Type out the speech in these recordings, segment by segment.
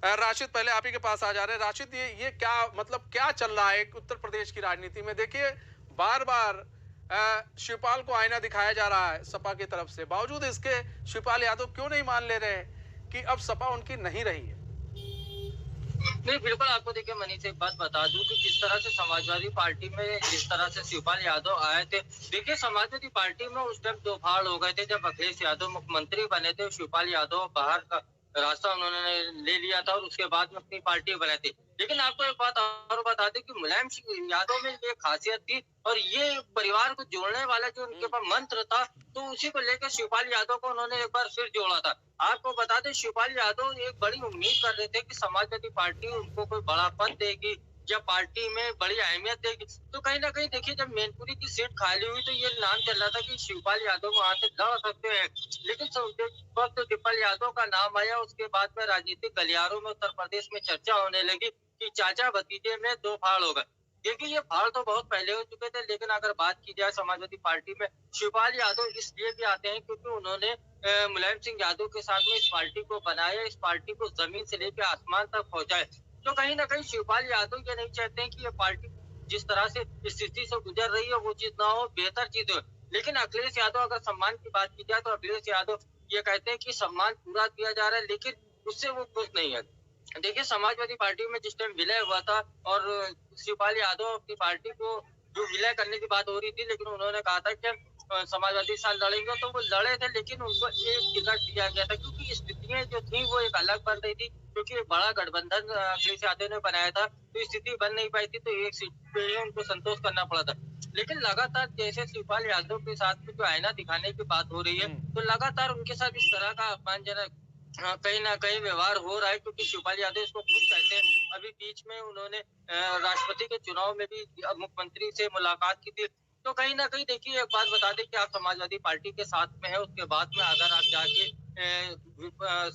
राशिद, पहले आप ही के पास आ जा रहे हैं। राशिद, ये क्या मतलब क्या चल रहा है उत्तर प्रदेश की राजनीति में? देखिए, बार बार शिवपाल को आईना दिखाया जा रहा है सपा की तरफ से, बावजूद इसके शिवपाल यादव क्यों नहीं मान ले रहे हैं कि अब सपा उनकी नहीं रही है? नहीं, बिल्कुल आपको देखिए मनीष एक बात बता दूं कि जिस तरह से समाजवादी पार्टी में जिस तरह से शिवपाल यादव आए थे, देखिए समाजवादी पार्टी में उस टाइम दो फाड़ हो गए थे। जब अखिलेश यादव मुख्यमंत्री बने थे, शिवपाल यादव बाहर का रास्ता उन्होंने ले लिया था और उसके बाद में अपनी पार्टी बनाई थी। लेकिन आपको एक बात और बता दें कि मुलायम सिंह यादव में ये खासियत थी और ये परिवार को जोड़ने वाला जो उनके पास मंत्र था, तो उसी को लेकर शिवपाल यादव को उन्होंने एक बार फिर जोड़ा था। आपको बता दें शिवपाल यादव एक बड़ी उम्मीद कर रहे थे कि समाजवादी पार्टी उनको कोई बड़ा पद देगी या पार्टी में बड़ी अहमियत देगी। तो कहीं ना कहीं देखिए जब मैनपुरी की सीट खाली हुई तो ये नाम चल रहा था कि शिवपाल यादव वहां से लड़ सकते हैं। लेकिन वक्त शिवपाल यादव का नाम आया, उसके बाद में राजनीतिक गलियारों में उत्तर प्रदेश में चर्चा होने लगी कि चाचा भतीजे में दो फाड़ हो गए। देखिए ये फाड़ तो बहुत पहले हो चुके थे, लेकिन अगर बात की जाए समाजवादी पार्टी में शिवपाल यादव इसलिए भी आते हैं क्योंकि उन्होंने मुलायम सिंह यादव के साथ में इस पार्टी को बनाया, इस पार्टी को जमीन से लेकर आसमान तक पहुंचाए। तो कहीं ना कहीं शिवपाल यादव ये नहीं चाहते हैं कि ये पार्टी जिस तरह से स्थिति से गुजर रही है वो चीज ना हो, बेहतर चीज हो। लेकिन अखिलेश यादव अगर सम्मान की बात की जाए तो अखिलेश यादव ये कहते हैं कि सम्मान पूरा दिया जा रहा है, लेकिन उससे वो खुश नहीं है। देखिए समाजवादी पार्टी में जिस टाइम विलय हुआ था और शिवपाल यादव अपनी पार्टी को जो विलय करने की बात हो रही थी, लेकिन उन्होंने कहा था कि समाजवादी साथ लड़ेंगे, तो वो लड़े थे लेकिन उनको एक टिकट दिया गया था क्योंकि स्थितियां जो थी वो एक अलग बन रही थी। क्योंकि बड़ा गठबंधन अखिलेश यादव ने बनाया था तो स्थिति बन नहीं पाई थी, तो एक सीट पे ही उनको संतोष करना पड़ा था। लेकिन लगातार जैसे शिवपाल यादव के साथ में जो आईना दिखाने की बात हो रही है, तो लगातार उनके साथ इस तरह का अपमानजनक कहीं ना कहीं व्यवहार हो रहा है क्योंकि शिवपाल यादव इसको खुद कहते हैं। अभी बीच में उन्होंने राष्ट्रपति के चुनाव में भी मुख्यमंत्री से मुलाकात की थी। तो कहीं ना कहीं देखिए एक बात बता दें कि आप समाजवादी पार्टी के साथ में है, उसके बाद में अगर आप जाके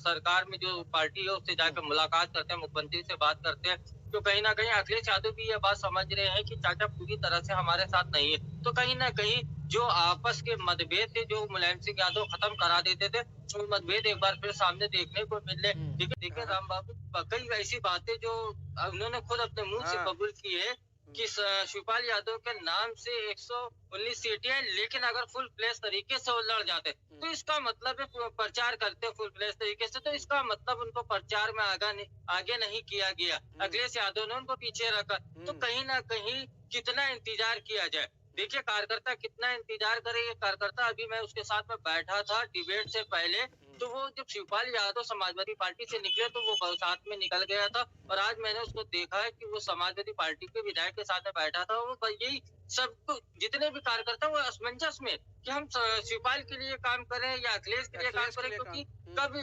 सरकार में जो पार्टी है उससे जाकर मुलाकात करते हैं, मुख्यमंत्री से बात करते हैं, तो कहीं ना कहीं अखिलेश यादव भी ये बात समझ रहे हैं कि चाचा पूरी तरह से हमारे साथ नहीं है। तो कहीं ना कहीं जो आपस के मतभेद थे जो मुलायम सिंह यादव खत्म करा देते थे, वो मतभेद एक बार फिर सामने देखने को मिले। देखिए राम बाबू कई ऐसी बातें जो उन्होंने खुद अपने मुंह से कबूल की है कि शिवपाल यादव के नाम से 119 सीटें हैं, लेकिन अगर फुल फ्लैश तरीके से वो लड़ जाते तो इसका मतलब है प्रचार करते फुल फ्लैश तरीके से, तो इसका मतलब उनको प्रचार में आगे नहीं किया गया। अखिलेश यादव ने उनको पीछे रखा। तो कहीं ना कहीं कितना इंतजार किया जाए। देखिए कार्यकर्ता कितना इंतजार करे, ये कार्यकर्ता अभी मैं उसके साथ में बैठा था डिबेट से पहले, तो वो जब शिवपाल यादव समाजवादी पार्टी से निकले तो वो साथ में निकल गया था और आज मैंने उसको देखा है कि वो समाजवादी पार्टी के विधायक के साथ में बैठा था। वो यही सब जितने भी कार्यकर्ता वो असमंजस में कि हम शिवपाल के लिए काम करें या अखिलेश के लिए काम करें, क्योंकि कब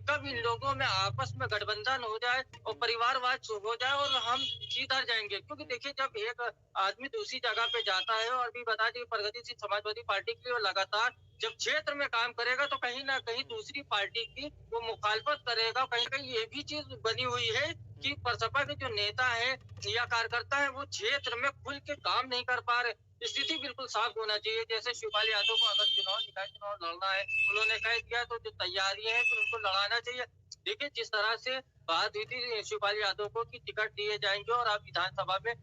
कब इन लोगों में आपस में गठबंधन हो जाए और परिवारवाद हो जाए और हम किधर जाएंगे। क्योंकि देखिए जब एक आदमी दूसरी जगह पे जाता है और भी बता दी प्रगतिशील समाजवादी पार्टी के लिए लगातार जब क्षेत्र में काम करेगा तो कहीं ना कहीं दूसरी पार्टी की वो मुखालफत करेगा। कहीं कहीं ये भी चीज बनी हुई है कि सपा के जो नेता है या कार्यकर्ता है वो क्षेत्र में खुल के काम नहीं कर पा रहे। स्थिति बिल्कुल साफ होना चाहिए। जैसे शिवपाल यादव को अगर चुनाव लड़ना है, उन्होंने कह दिया तो जो तैयारियां हैं फिर उनको लड़ाना चाहिए। देखिए जिस तरह से बात हुई थी शिवपाल यादव को कि टिकट दिए जाएंगे और आप विधानसभा में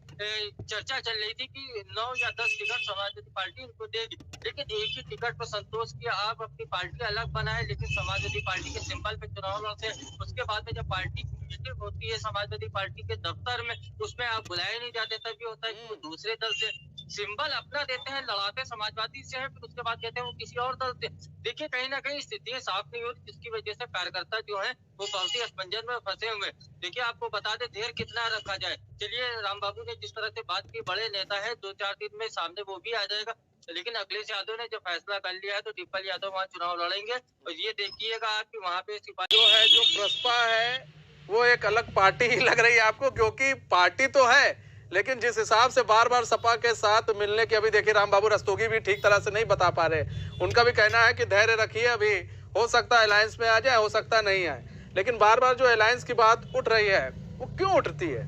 चर्चा चल रही थी कि 9 या 10 टिकट समाजवादी पार्टी उनको देगी, लेकिन एक ही टिकट पर संतोष किया। आप अपनी पार्टी अलग बनाए लेकिन समाजवादी पार्टी के सिंबल पे चुनाव लड़ते। उसके बाद में जब पार्टी की मीटिंग होती है समाजवादी पार्टी के दफ्तर में, उसमें आप बुलाए नहीं जाते, तभी होता है कि वो दूसरे दल से सिंबल अपना देते हैं, लड़ाते समाजवादी से है, फिर उसके बाद कहते हैं वो किसी और दल से। देखिए कहीं ना कहीं स्थितियां साफ नहीं होती, जिसकी वजह से कार्यकर्ता जो है वो बहुत ही असमंजस में फंसे हुए। देखिए आपको बता दे देर कितना रखा जाए। चलिए राम बाबू ने जिस तरह से बात की, बड़े नेता है, 2-4 दिन में सामने वो भी आ जाएगा। लेकिन अखिलेश यादव ने जो फैसला कर लिया है तो शिवपाल यादव वहाँ चुनाव लड़ेंगे और ये देखिएगा आप कि वहाँ पे जो है जो प्रसपा है वो एक अलग पार्टी ही लग रही है आपको, क्योंकि पार्टी तो है लेकिन जिस हिसाब से बार बार सपा के साथ मिलने की, अभी देखिए राम बाबू रस्तोगी भी ठीक तरह से नहीं बता पा रहे। उनका भी कहना है कि धैर्य रखिए, अभी हो सकता है अलायंस में आ जाए, हो सकता है नहीं आए। लेकिन बार बार जो अलायंस की बात उठ रही है वो क्यों उठती है?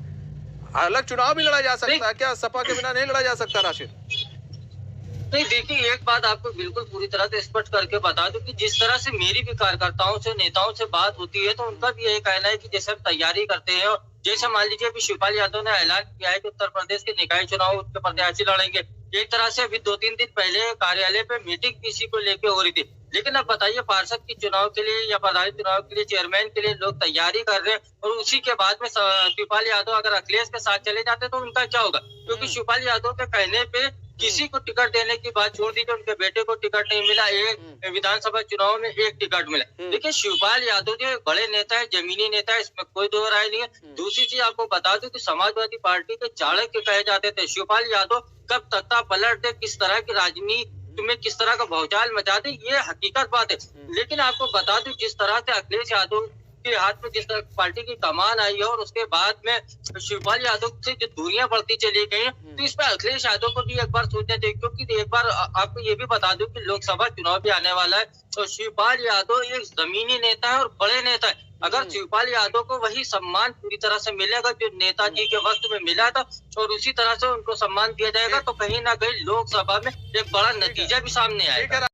अलग चुनाव भी लड़ा जा सकता है क्या? सपा के बिना नहीं लड़ा जा सकता राशिद? नहीं देखिए, एक बात आपको बिल्कुल पूरी तरह से स्पष्ट करके बता दूं कि जिस तरह से मेरी भी कार्यकर्ताओं से, नेताओं से बात होती है, तो उनका भी यही कहना है कि जैसे हम तैयारी करते हैं और जैसे मान लीजिए अभी शिवपाल यादव ने ऐलान किया है कि उत्तर प्रदेश के निकाय चुनाव के प्रत्याशी लड़ेंगे। एक तरह से अभी 2-3 दिन पहले कार्यालय पे मीटिंग इसी को लेके हो रही थी। लेकिन अब बताइए, पार्षद के चुनाव के लिए या प्रधान चुनाव के लिए, चेयरमैन के लिए लोग तैयारी कर रहे हैं और उसी के बाद में शिवपाल यादव अगर अखिलेश के साथ चले जाते तो उनका क्या होगा? क्योंकि शिवपाल यादव के कहने पे किसी को टिकट देने की बात छोड़ दीजिए, उनके बेटे को टिकट नहीं मिला, एक विधानसभा चुनाव में एक टिकट मिला। देखिए, शिवपाल यादव जो एक बड़े नेता है, जमीनी नेता है, इसमें कोई दो राय नहीं है। दूसरी चीज आपको बता दूं कि समाजवादी पार्टी के चाणक्य कहे जाते थे। शिवपाल यादव कब तख्ता पलट दे, किस तरह की राजनीति में किस तरह का भौचाल मचा दे, ये हकीकत बात है। लेकिन आपको बता दूं, जिस तरह से अखिलेश यादव के हाथ में जिस तरह पार्टी की कमान आई है और उसके बाद में शिवपाल यादव से जो दूरियां बढ़ती चली गई हैं, तो इस पर अखिलेश यादव को भी एक बार सोचना चाहिए। क्योंकि एक बार आपको ये भी बता दूं कि लोकसभा चुनाव भी आने वाला है, तो शिवपाल यादव एक जमीनी नेता है और बड़े नेता है। अगर शिवपाल यादव को वही सम्मान पूरी तरह से मिलेगा जो नेताजी के वक्त में मिला था और उसी तरह से उनको सम्मान दिया जाएगा, तो कहीं ना कहीं लोकसभा में एक बड़ा नतीजा भी सामने आएगा।